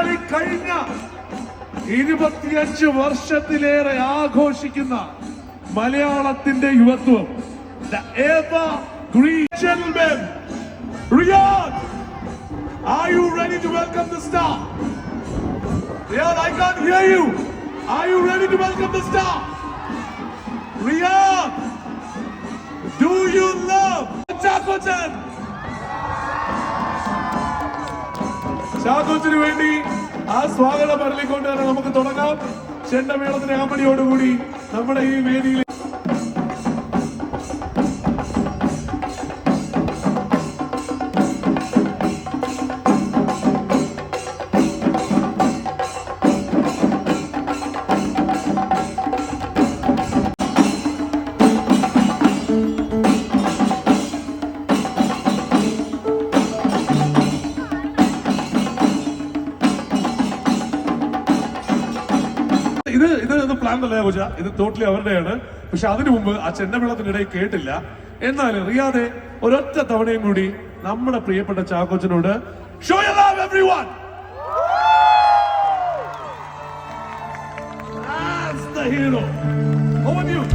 മലയാളി കഴിഞ്ഞ 25 വർഷത്തിലേറെ ആഘോഷിക്കുന്ന മലയാളത്തിന്റെ യുവത്വം. The evergreen gentleman, Riyadh. Are you ready to welcome the star? Riyadh, I can't hear you. Are you ready to welcome the star? Riyadh, do you love Chakochan? ചാക്കോച്ചിന് വേണ്ടി ആ സ്വാഗതം പറഞ്ഞുകൊണ്ട് തന്നെ നമുക്ക് തുടങ്ങാം. ചെണ്ടമേളത്തിന്റെ അകമ്പടിയോടുകൂടി നമ്മുടെ ഈ വേദിയിൽ ഇത് പ്ലാൻ അല്ലേ പൂജ, ഇത് ടോട്ടലി അവരുടെയാണ്. പക്ഷെ അതിനു മുമ്പ് ആ ചെണ്ടമേളത്തിനിടയിൽ കേട്ടില്ല. എന്നാൽ റിയാദെ ഒരൊറ്റ തവണയും കൂടി നമ്മുടെ പ്രിയപ്പെട്ട ചാക്കോച്ചനോട് show you love everyone. That's the hero. Over to you.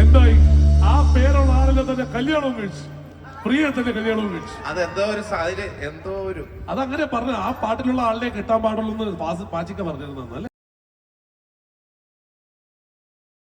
എന്തായി ആ പേരുള്ള ആളിലെ തന്നെ കല്യാണവും കഴിച്ചു, പ്രിയത്തിന്റെ കല്യാണവും കഴിച്ചു. അതെന്തോ ഒരു സാഹചര്യം, എന്തോ ഒരു അതങ്ങനെ പറഞ്ഞു. ആ പാട്ടിലുള്ള ആളിനെ കിട്ടാൻ പാടുള്ളൂ എന്ന് പാച്ചിക്ക പറഞ്ഞിരുന്നല്ലേ?